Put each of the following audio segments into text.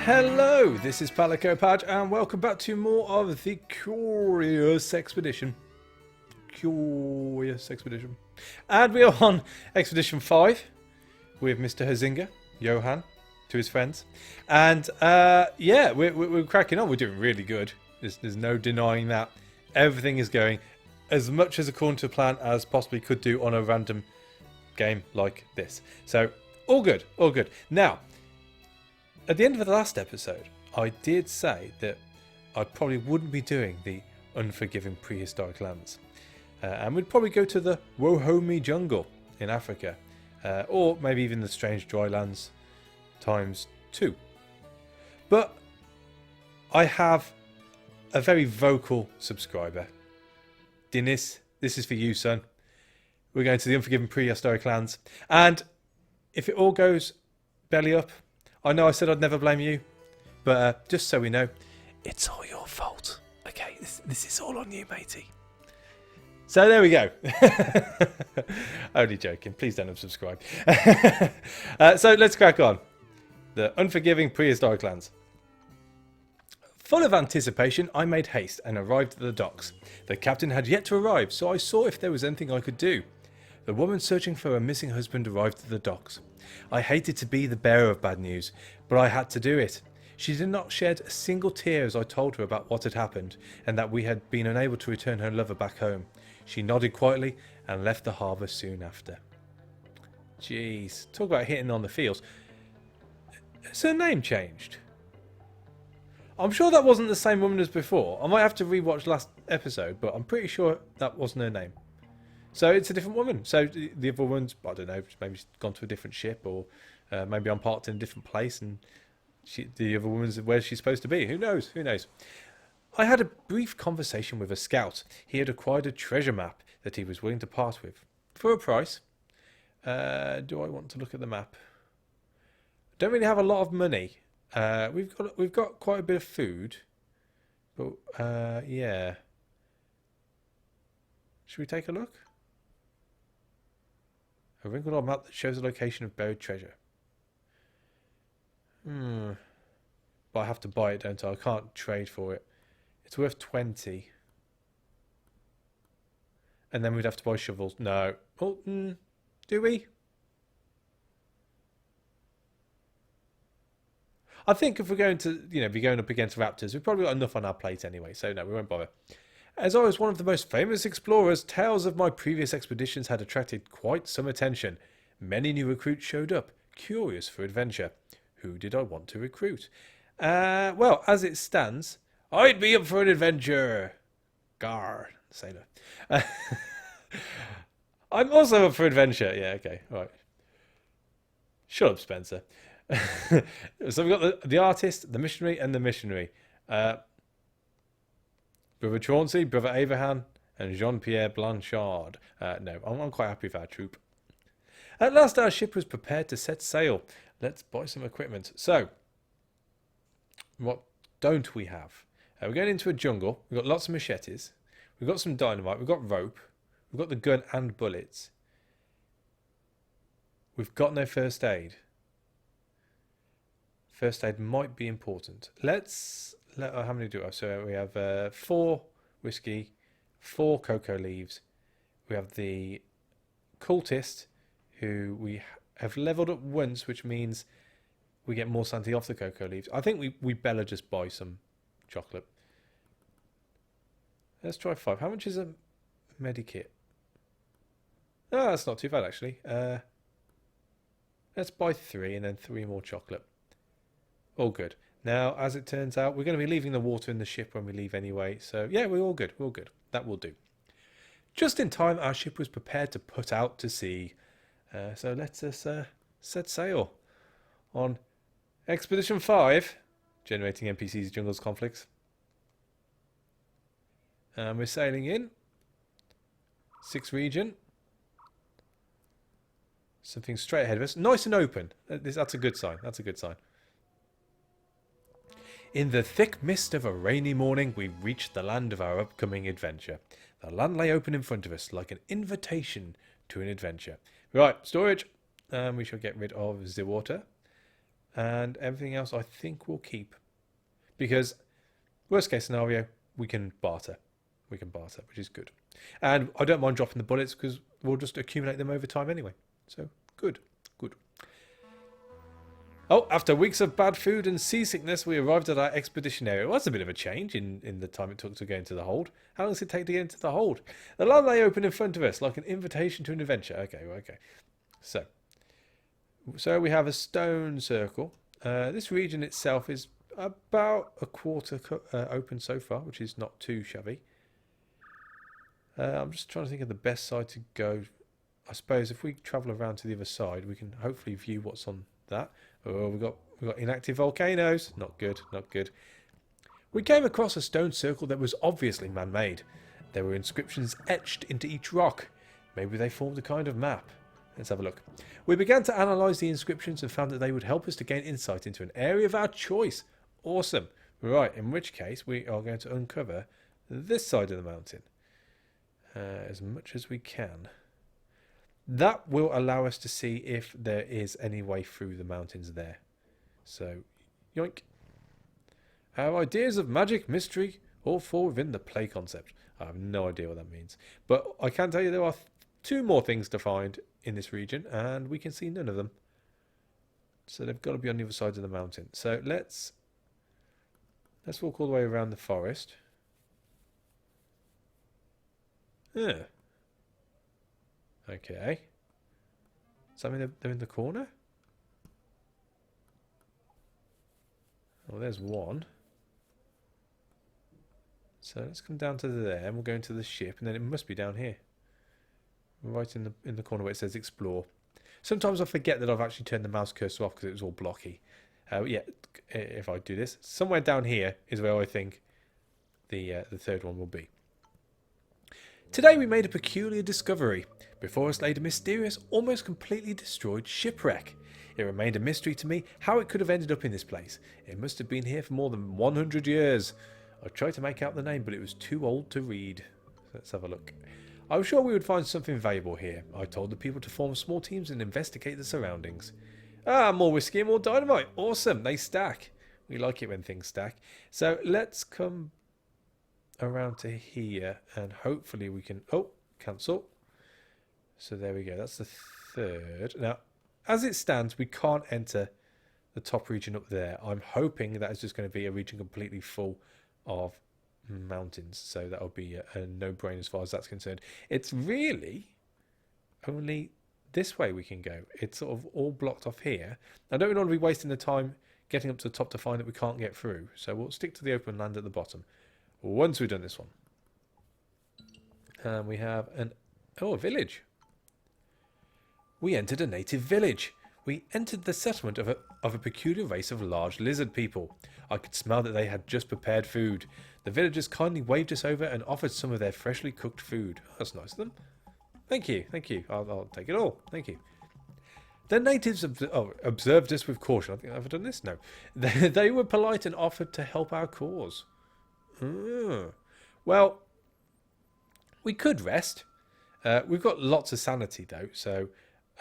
Hello, this is Palico Padge, and welcome back to more of the Curious Expedition. And we are on Expedition 5 with Mr. Huizinga, Johan, to his friends. And yeah, we're cracking on. We're doing really good. There's no denying that. Everything is going as much as according to plan as possibly could do on a random game like this. So, all good, all good. Now, at the end of the last episode, I did say that I probably wouldn't be doing the unforgiving prehistoric lands. And we'd probably go to the Wohomi jungle in Africa. Or maybe even the strange dry lands times 2. But I have a very vocal subscriber. Dinis, this is for you, son. We're going to the unforgiving prehistoric lands. And if it all goes belly up, I know I said I'd never blame you, but just so we know, it's all your fault. Okay, this is all on you, matey. So there we go. Only joking. Please don't unsubscribe. So let's crack on. The unforgiving prehistoric lands. Full of anticipation, I made haste and arrived at the docks. The captain had yet to arrive, so I saw if there was anything I could do. The woman searching for her missing husband arrived at the docks. I hated to be the bearer of bad news, but I had to do it. She did not shed a single tear as I told her about what had happened, and that we had been unable to return her lover back home. She nodded quietly and left the harbour soon after. Jeez, talk about hitting on the feels. Has her name changed? I'm sure that wasn't the same woman as before. I might have to rewatch last episode, but I'm pretty sure that wasn't her name. So it's a different woman. So the other woman's, I don't know, maybe she's gone to a different ship, or maybe I'm parked in a different place and the other woman's where she's supposed to be. Who knows? Who knows? I had a brief conversation with a scout. He had acquired a treasure map that he was willing to part with. For a price. Do I want to look at the map? Don't really have a lot of money. We've got quite a bit of food. But yeah. Should we take a look? A wrinkled old map that shows the location of buried treasure. But I have to buy it, don't I? I can't trade for it. It's worth 20. And then we'd have to buy shovels. No. Oh, do we? I think if we're going to, be going up against raptors, we've probably got enough on our plate anyway. So no, we won't bother. As I was one of the most famous explorers, tales of my previous expeditions had attracted quite some attention. Many new recruits showed up, curious for adventure. Who did I want to recruit? Well, as it stands, I'd be up for an adventure. Gar, sailor. I'm also up for adventure. Yeah, okay, all right. Shut up, Spencer. So we've got the artist, the missionary, and the missionary. Brother Chauncey, Brother Abraham, and Jean-Pierre Blanchard. No, I'm quite happy with our troop. At last our ship was prepared to set sail. Let's buy some equipment. So, what don't we have? We're going into a jungle. We've got lots of machetes. We've got some dynamite. We've got rope. We've got the gun and bullets. We've got no first aid. First aid might be important. How many do we have? So we have 4 whiskey, 4 cocoa leaves. We have the cultist, who we have leveled up once, which means we get more sanity off the cocoa leaves. I think we better just buy some chocolate. Let's try 5. How much is a medikit? Oh, that's not too bad actually. Let's buy 3 and then 3 more chocolate. All good. Now, as it turns out, we're going to be leaving the water in the ship when we leave anyway. So, yeah, we're all good. We're all good. That will do. Just in time, our ship was prepared to put out to sea. So, let us set sail on Expedition 5, generating NPCs, jungles, conflicts. And we're sailing in 6th region. Something straight ahead of us. Nice and open. That's a good sign. That's a good sign. In the thick mist of a rainy morning, we reached the land of our upcoming adventure. The land lay open in front of us, like an invitation to an adventure. Right, storage. We shall get rid of the water. And everything else I think we'll keep. Because worst case scenario, we can barter. We can barter, which is good. And I don't mind dropping the bullets because we'll just accumulate them over time anyway. So, good. Good. Oh, after weeks of bad food and seasickness, we arrived at our expedition area. Well, that's a bit of a change in the time it took to go into the hold. How long does it take to get into the hold? The land lay open in front of us, like an invitation to an adventure. Okay, well, okay. So we have a stone circle. This region itself is about a quarter open so far, which is not too shabby. I'm just trying to think of the best side to go. I suppose if we travel around to the other side, we can hopefully view what's on that. Oh, we've got inactive volcanoes. Not good, not good. We came across a stone circle that was obviously man-made. There were inscriptions etched into each rock. Maybe they formed a kind of map. Let's have a look. We began to analyse the inscriptions and found that they would help us to gain insight into an area of our choice. Awesome. Right, in which case we are going to uncover this side of the mountain as much as we can. That will allow us to see if there is any way through the mountains there. So, yoink. Our ideas of magic, mystery, all fall within the play concept. I have no idea what that means. But I can tell you there are 2 more things to find in this region, and we can see none of them. So they've got to be on the other side of the mountain. So let's walk all the way around the forest. Yeah. Okay. Does that mean they're in the corner? Oh, there's one. So let's come down to there, and we'll go into the ship, and then it must be down here. Right in the corner where it says explore. Sometimes I forget that I've actually turned the mouse cursor off because it was all blocky. Yeah, if I do this, somewhere down here is where I think the third one will be. Today we made a peculiar discovery. Before us laid a mysterious, almost completely destroyed shipwreck. It remained a mystery to me how it could have ended up in this place. It must have been here for more than 100 years. I tried to make out the name, but it was too old to read. Let's have a look. I was sure we would find something valuable here. I told the people to form small teams and investigate the surroundings. Ah, more whiskey and more dynamite. Awesome, they stack. We like it when things stack. So let's come around to here and hopefully we can... Oh, cancel. So there we go. That's the third. Now, as it stands, we can't enter the top region up there. I'm hoping that is just going to be a region completely full of mountains, so that'll be a no-brainer as far as that's concerned. It's really only this way we can go. It's sort of all blocked off here. I don't want to be wasting the time getting up to the top to find that we can't get through, so we'll stick to the open land at the bottom once we've done this one. And we have a village. We entered a native village. We entered the settlement of a peculiar race of large lizard people. I could smell that they had just prepared food. The villagers kindly waved us over and offered some of their freshly cooked food. Oh, that's nice of them. Thank you, thank you. I'll take it all. Thank you. The natives observed us with caution. I think I've ever done this? No. They were polite and offered to help our cause. Well, we could rest. We've got lots of sanity, though, so...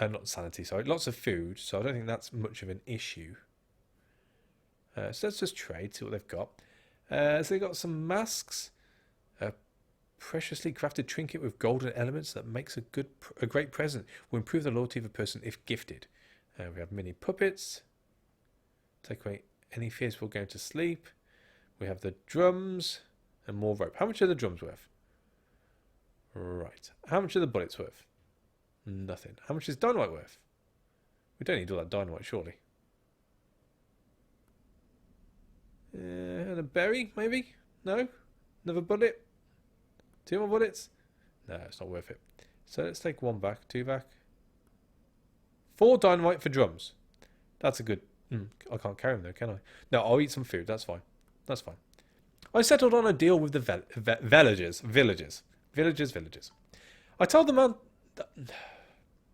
not sanity, sorry. Lots of food, so I don't think that's much of an issue. So let's just trade, see what they've got. So they've got some masks. A preciously crafted trinket with golden elements that makes a great present. Will improve the loyalty of a person if gifted. We have mini puppets. Take away any fears before going to sleep. We have the drums and more rope. How much are the drums worth? Right. How much are the bullets worth? Nothing. How much is dynamite worth? We don't need all that dynamite, surely. And a berry, maybe? No? Another bullet? 2 more bullets? No, it's not worth it. So let's take 1 back, 2 back. 4 dynamite for drums. That's a good... I can't carry them though, can I? No, I'll eat some food. That's fine. That's fine. I settled on a deal with the villagers. I told the man... I'm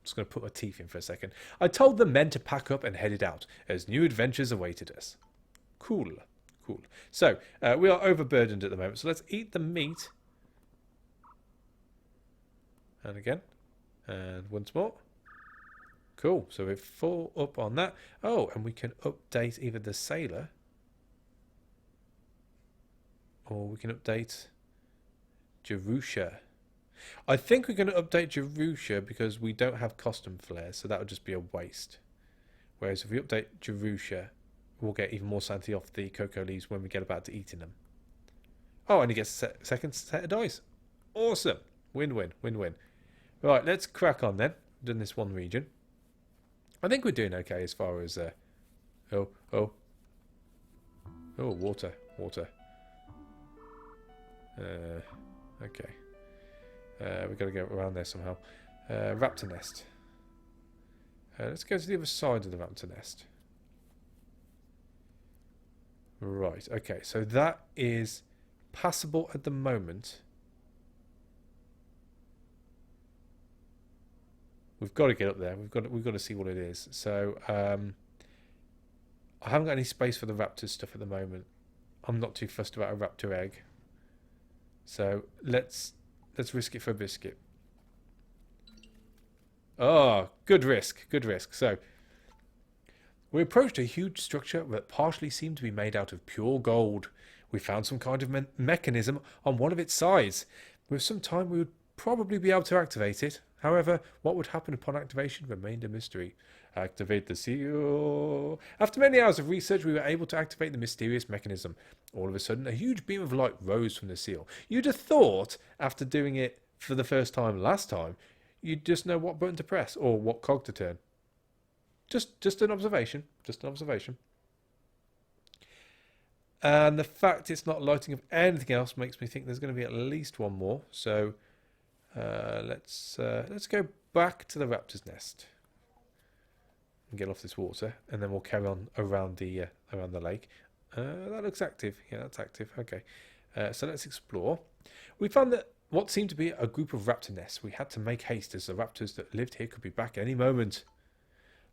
just going to put my teeth in for a second. I told the men to pack up and headed out, as new adventures awaited us. Cool. So, we are overburdened at the moment, so let's eat the meat. And again. And once more. Cool. So we're full up on that. Oh, and we can update either the sailor or we can update Jerusha. I think we're going to update Jerusha because we don't have costume flares, so that would just be a waste. Whereas if we update Jerusha, we'll get even more sanity off the cocoa leaves when we get about to eating them. Oh, and he gets a second set of dice. Awesome. Win-win, win-win. Right, let's crack on then. Done this one region. I think we're doing okay as far as... Oh, water. Okay. We've got to go around there somehow. Raptor nest. Let's go to the other side of the raptor nest. Right, okay. So that is passable at the moment. We've got to get up there. We've got to see what it is. So I haven't got any space for the raptor stuff at the moment. I'm not too fussed about a raptor egg. So let's risk it for a biscuit. Oh, good risk. Good risk. So we approached a huge structure that partially seemed to be made out of pure gold. We found some kind of mechanism on one of its sides. With some time we would probably be able to activate it. However, what would happen upon activation remained a mystery. Activate the seal. After many hours of research, we were able to activate the mysterious mechanism. All of a sudden, a huge beam of light rose from the seal. You'd have thought, after doing it for the first time last time, you'd just know what button to press or what cog to turn. Just an observation. Just an observation. And the fact it's not lighting up anything else makes me think there's going to be at least one more. So let's go back to the raptor's nest and get off this water, and then we'll carry on around the lake. That looks active. Yeah, that's active. Okay. So let's explore. We found that what seemed to be a group of raptor nests. We had to make haste as the raptors that lived here could be back any moment.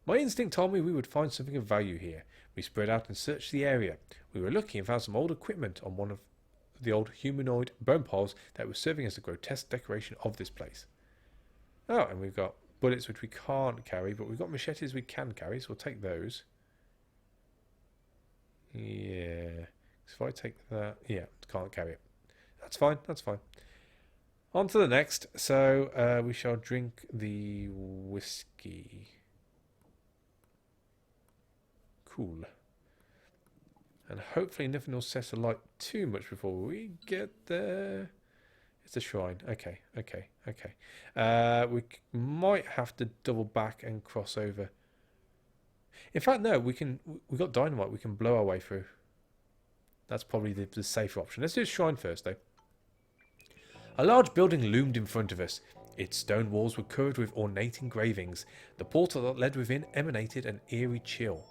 My instinct told me we would find something of value here. We spread out and searched the area. We were lucky and found some old equipment on one of the old humanoid bone piles that was serving as a grotesque decoration of this place. Oh, and we've got bullets which we can't carry, but we've got machetes we can carry, so we'll take those. Yeah. If I take that... Yeah, can't carry it. That's fine, that's fine. On to the next. So, we shall drink the whiskey. Cool. And hopefully nothing will set alight too much before we get there. It's a shrine. Okay. We might have to double back and cross over. In fact, no, we've got dynamite. We can blow our way through. That's probably the safer option. Let's do the shrine first, though. A large building loomed in front of us. Its stone walls were covered with ornate engravings. The portal that led within emanated an eerie chill.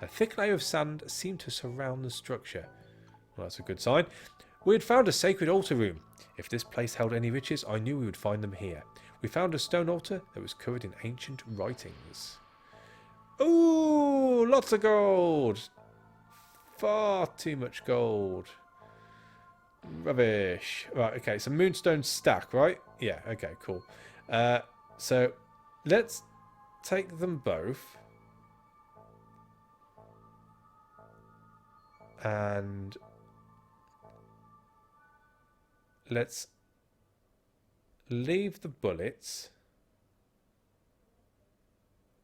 A thick layer of sand seemed to surround the structure. Well, that's a good sign. We had found a sacred altar room. If this place held any riches, I knew we would find them here. We found a stone altar that was covered in ancient writings. Ooh, lots of gold. Far too much gold. Rubbish. Right, okay, so moonstone stack, right? Yeah, okay, cool. So let's take them both. And let's leave the bullets.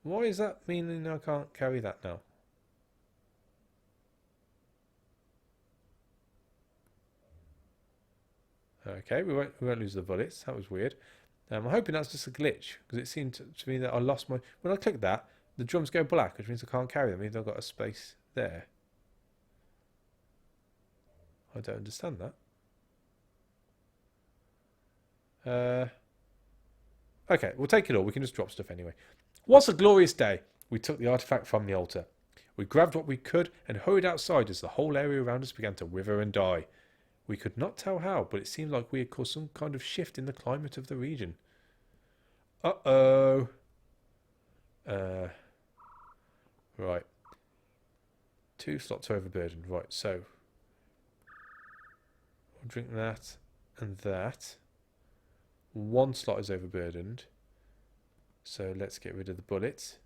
Why is that meaning I can't carry that now? Okay, we won't lose the bullets. That was weird. I'm hoping that's just a glitch, because it seemed to me that I lost my... When I click that, the drums go black, which means I can't carry them. Even though I've got a space there. I don't understand that. Okay, we'll take it all. We can just drop stuff anyway. What a glorious day. We took the artifact from the altar. We grabbed what we could and hurried outside as the whole area around us began to wither and die. We could not tell how, but it seemed like we had caused some kind of shift in the climate of the region. Uh-oh. Right. 2 slots are overburdened. Right, so... I'll drink that and that. 1 slot is overburdened. So let's get rid of the bullets.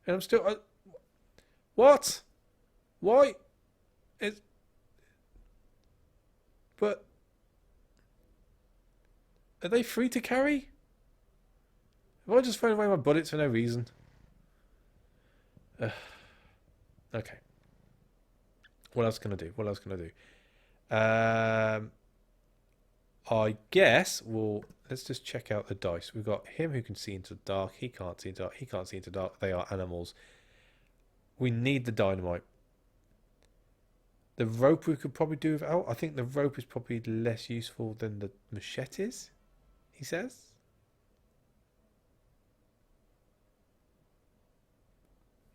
And I'm still... what? Why? But... are they free to carry? Have I just thrown away my bullets for no reason? Okay. What else can I do? What else can I do? I guess let's just check out the dice. We've got him who can see into the dark. He can't see into dark. He can't see into dark. They are animals. We need the dynamite. The rope we could probably do without. I think the rope is probably less useful than the machetes, he says.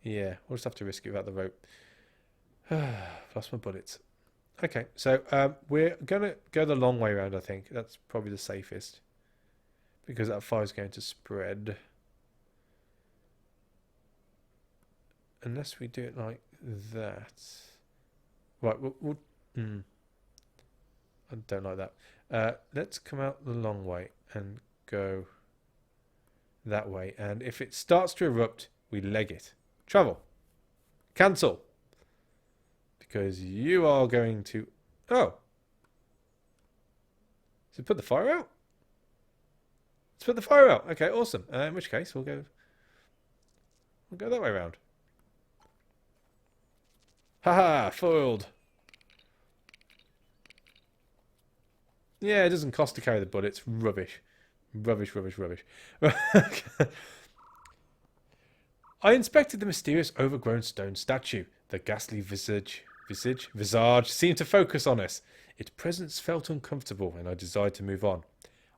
Yeah, we'll just have to risk it without the rope. Lost my bullets. Okay, so we're going to go the long way around, I think. That's probably the safest. Because that fire is going to spread. Unless we do it like that. Right, I don't like that. Let's come out the long way and go that way. And if it starts to erupt, we leg it. Travel. Cancel. Because you are going to... oh. So put the fire out? Let's put the fire out. Okay, awesome. In which case, we'll go that way around. Haha, foiled. Yeah, it doesn't cost to carry the bullets. Rubbish. Rubbish, rubbish, rubbish. I inspected the mysterious overgrown stone statue. The ghastly visage seemed to focus on us. Its presence felt uncomfortable, and I desired to move on.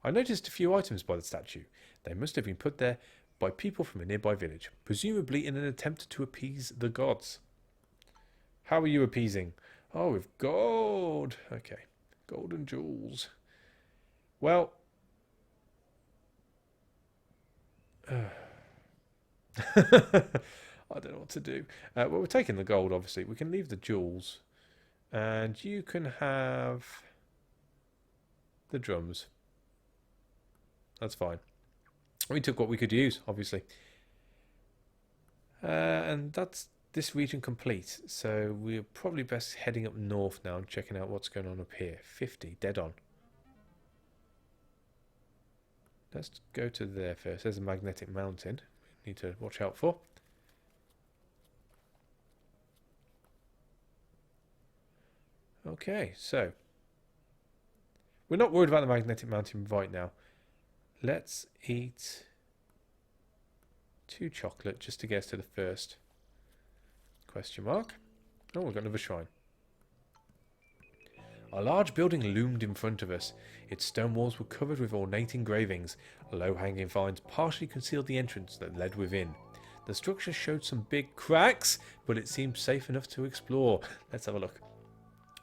I noticed a few items by the statue. They must have been put there by people from a nearby village, presumably in an attempt to appease the gods. How are you appeasing? Oh, with gold. Okay. Gold and jewels. Well... I don't know what to do. Well, we're taking the gold, obviously. We can leave the jewels. And you can have the drums. That's fine. We took what we could use, obviously. And that's this region complete. So we're probably best heading up north now and checking out what's going on up here. 50, dead on. Let's go to there first. There's a magnetic mountain we need to watch out for. Okay, so we're not worried about the magnetic mountain right now. Let's eat 2 chocolate just to get us to the first question mark. Oh, we've got another shrine. A large building loomed in front of us. Its stone walls were covered with ornate engravings. Low-hanging vines partially concealed the entrance that led within. The structure showed some big cracks, but it seemed safe enough to explore. Let's have a look.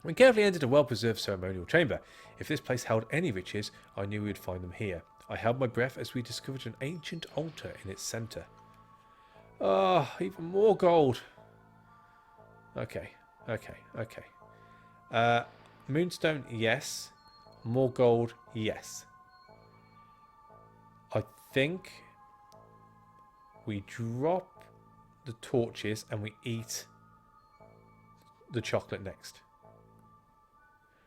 We carefully entered a well-preserved ceremonial chamber. If this place held any riches, I knew we would find them here. I held my breath as we discovered an ancient altar in its centre. Ah, oh, even more gold. Okay. Moonstone, yes. More gold, yes. I think we drop the torches and we eat the chocolate next.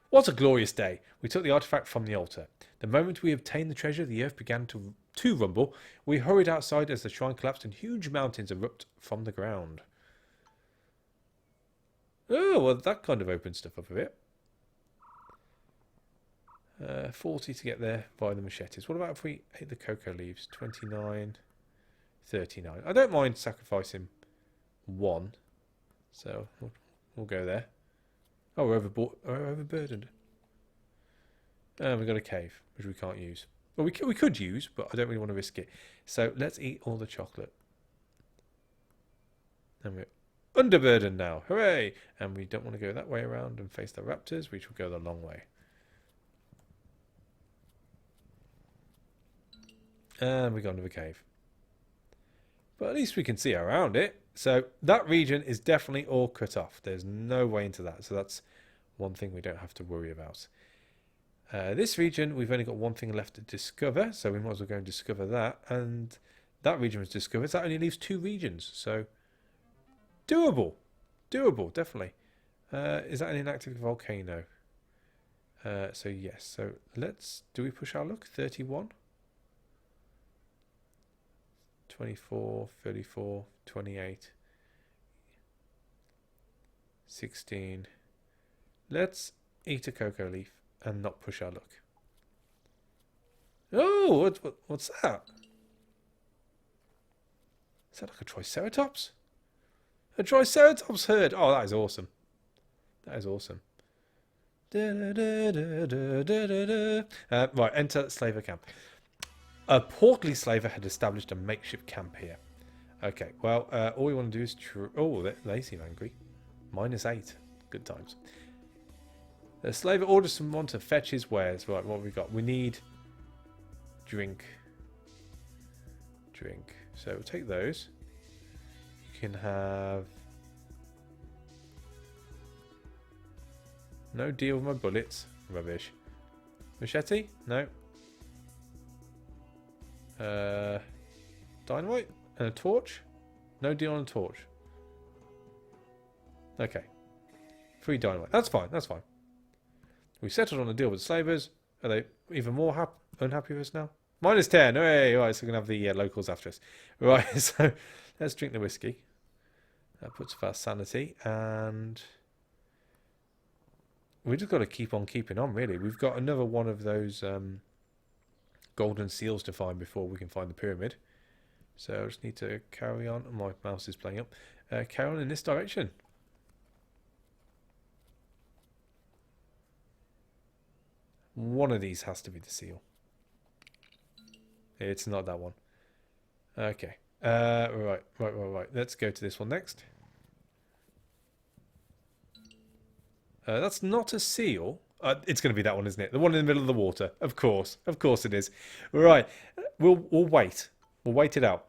What a glorious day. We took the artifact from the altar. The moment we obtained the treasure, the earth began to rumble. We hurried outside as the shrine collapsed and huge mountains erupt from the ground. Oh, well, that kind of opened stuff up a bit. 40 to get there via the machetes. What about if we ate the cocoa leaves? 29, 39. I don't mind sacrificing 1. So we'll go there. Oh, we're overburdened. And we've got a cave, which we can't use. Well, we could use, but I don't really want to risk it. So let's eat all the chocolate. And we're underburdened now. Hooray! And we don't want to go that way around and face the raptors, which will go the long way. And we got into the cave. But at least we can see around it. So that region is definitely all cut off. There's no way into that. So that's one thing we don't have to worry about. This region, we've only got one thing left to discover, so we might as well go and discover that. And that region was discovered. So that only leaves 2 regions, so doable. Doable, definitely. Is that an inactive volcano? So yes, so do we push our luck? 31? 24, 34, 28, 16. Let's eat a cocoa leaf and not push our luck. Oh, what's that? Is that like a triceratops? A triceratops herd. Oh, that is awesome. That is awesome. Right, enter slaver camp. A portly slaver had established a makeshift camp here. Okay, well, all we want to do is... Oh, they seem angry. -8. Good times. The slaver orders someone to fetch his wares. Right, what have we got? We need... Drink. Drink. So we'll take those. You can have... No deal with my bullets. Rubbish. Machete? No. Dynamite? And a torch? No deal on a torch. Okay. 3 dynamite. That's fine. That's fine. We settled on a deal with the slavers. Are they even more unhappy with us now? -10. Hey, right, so we're going to have the locals after us. Right, so let's drink the whiskey. That puts up our sanity. And we just got to keep on keeping on, really. We've got another one of those golden seals to find before we can find the pyramid. So I just need to carry on. My mouse is playing up. Carry on in this direction. One of these has to be the seal. It's not that one. Okay. Right. Let's go to this one next. That's not a seal. It's going to be that one, isn't it? The one in the middle of the water. Of course it is. Right. We'll wait. We'll wait it out.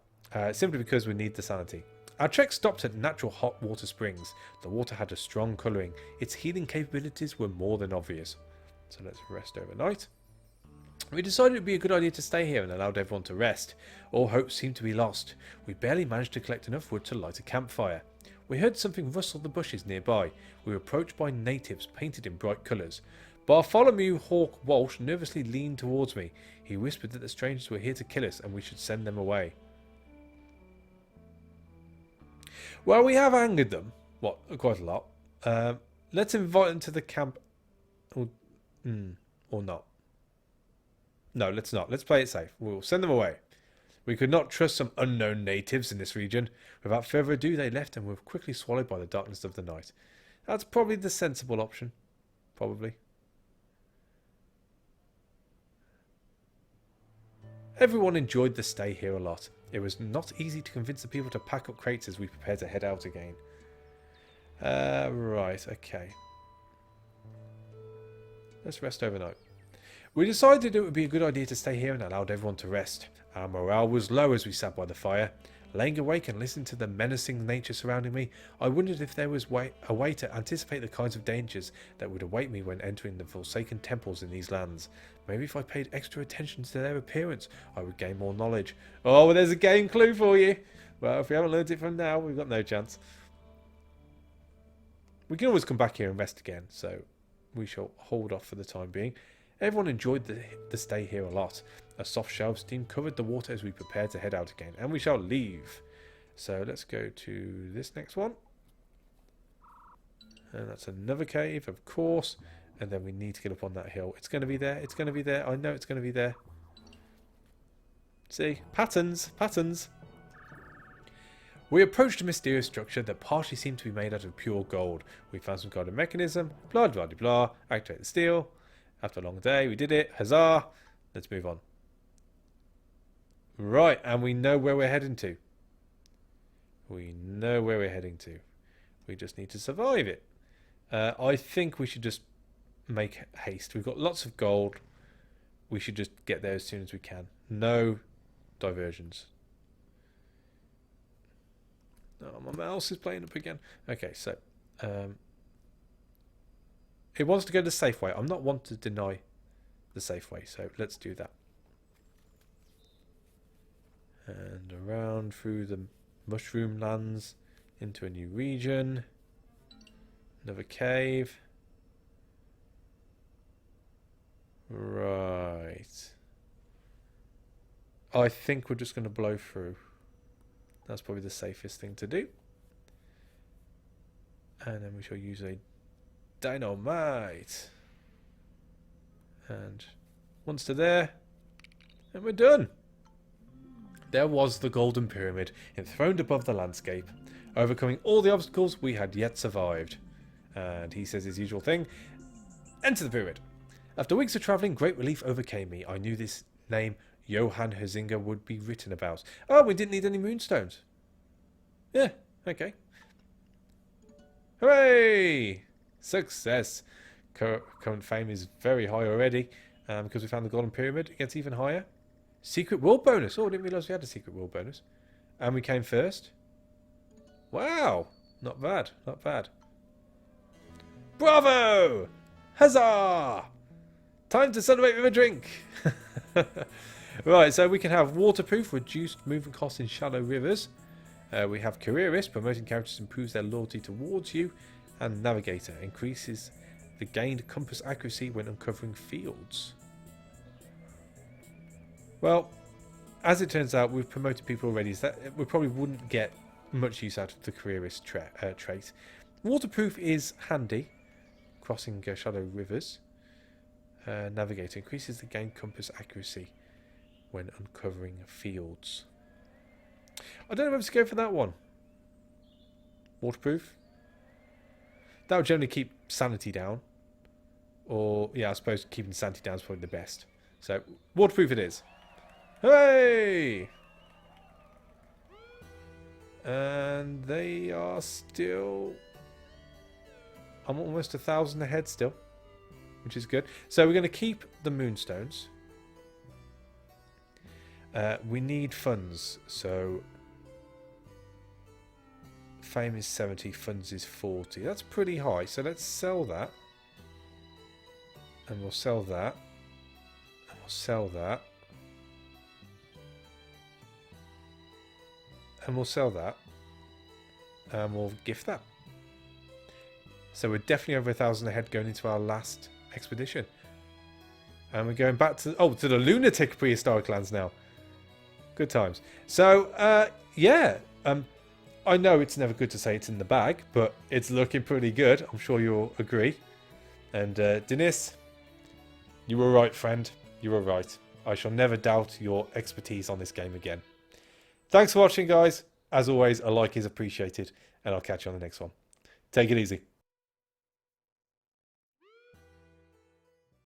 Simply because we need the sanity. Our trek stopped at natural hot water springs. The water had a strong colouring. Its healing capabilities were more than obvious. So let's rest overnight. We decided it would be a good idea to stay here and allowed everyone to rest. All hope seemed to be lost. We barely managed to collect enough wood to light a campfire. We heard something rustle the bushes nearby. We were approached by natives painted in bright colours. Bartholomew Hawk Walsh nervously leaned towards me. He whispered that the strangers were here to kill us and we should send them away. Well, we have angered them. What? Quite a lot. Let's invite them to the camp. Or not. No, let's not. Let's play it safe. We'll send them away. We could not trust some unknown natives in this region. Without further ado, they left and were quickly swallowed by the darkness of the night. That's probably the sensible option. Probably. Everyone enjoyed the stay here a lot. It was not easy to convince the people to pack up crates as we prepared to head out again. Right, okay. Let's rest overnight. We decided it would be a good idea to stay here and allowed everyone to rest. Our morale was low as we sat by the fire. Laying awake and listening to the menacing nature surrounding me, I wondered if there was a way to anticipate the kinds of dangers that would await me when entering the forsaken temples in these lands. Maybe if I paid extra attention to their appearance, I would gain more knowledge. Oh, well, there's a game clue for you. Well, if we haven't learned it from now, we've got no chance. We can always come back here and rest again, so we shall hold off for the time being. Everyone enjoyed the stay here a lot. A soft shower of steam covered the water as we prepared to head out again, and we shall leave. So let's go to this next one. And that's another cave, of course. And then we need to get up on that hill. It's going to be there. It's going to be there. I know it's going to be there. See? Patterns. Patterns. We approached a mysterious structure that partially seemed to be made out of pure gold. We found some kind of mechanism. Blah, blah, blah, blah. Activate the steel. After a long day, we did it. Huzzah! Let's move on. Right, and we know where we're heading to. We know where we're heading to. We just need to survive it. I think we should just make haste. We've got lots of gold. We should just get there as soon as we can. No diversions. Oh, my mouse is playing up again. Okay, so... it wants to go the safe way. I'm not one to deny the safe way. So let's do that. And around through the mushroom lands into a new region. Another cave. Right. I think we're just going to blow through. That's probably the safest thing to do. And then we shall use a dynamite. And monster there. And we're done. There was the Golden Pyramid, enthroned above the landscape, overcoming all the obstacles we had yet survived. And he says his usual thing, enter the pyramid. After weeks of travelling, great relief overcame me. I knew this name, Johan Huizinga, would be written about. Oh, we didn't need any moonstones. Yeah, okay. Hooray! Success. Current fame is very high already, because we found the Golden Pyramid. It gets even higher. Secret world bonus. Oh, I didn't realise we had a secret world bonus. And we came first. Wow. Not bad. Not bad. Bravo! Huzzah! Time to celebrate with a drink. Right, so we can have waterproof, reduced movement costs in shallow rivers. We have careerist, promoting characters improves their loyalty towards you. And navigator, increases the gained compass accuracy when uncovering fields. Well, as it turns out, we've promoted people already, so that we probably wouldn't get much use out of the careerist trait. Waterproof is handy, crossing shallow rivers. Navigator increases the gained compass accuracy when uncovering fields. I don't know whether to go for that one. Waterproof. That would generally keep sanity down. Or, yeah, I suppose keeping sanity down is probably the best. So, waterproof it is. Hey! And they are still... I'm almost 1,000 ahead still, which is good. So we're going to keep the moonstones. We need funds, so fame is 70, funds is 40. That's pretty high, so let's sell that. And we'll sell that. And we'll sell that. And we'll sell that. And we'll gift that. So we're definitely over 1,000 ahead going into our last expedition. And we're going back to... Oh, to the lunatic prehistoric lands now. Good times. So, yeah. I know it's never good to say it's in the bag, but it's looking pretty good. I'm sure you'll agree. And, Dinis, you were right, friend. You were right. I shall never doubt your expertise on this game again. Thanks for watching, guys. As always, a like is appreciated, and I'll catch you on the next one. Take it easy.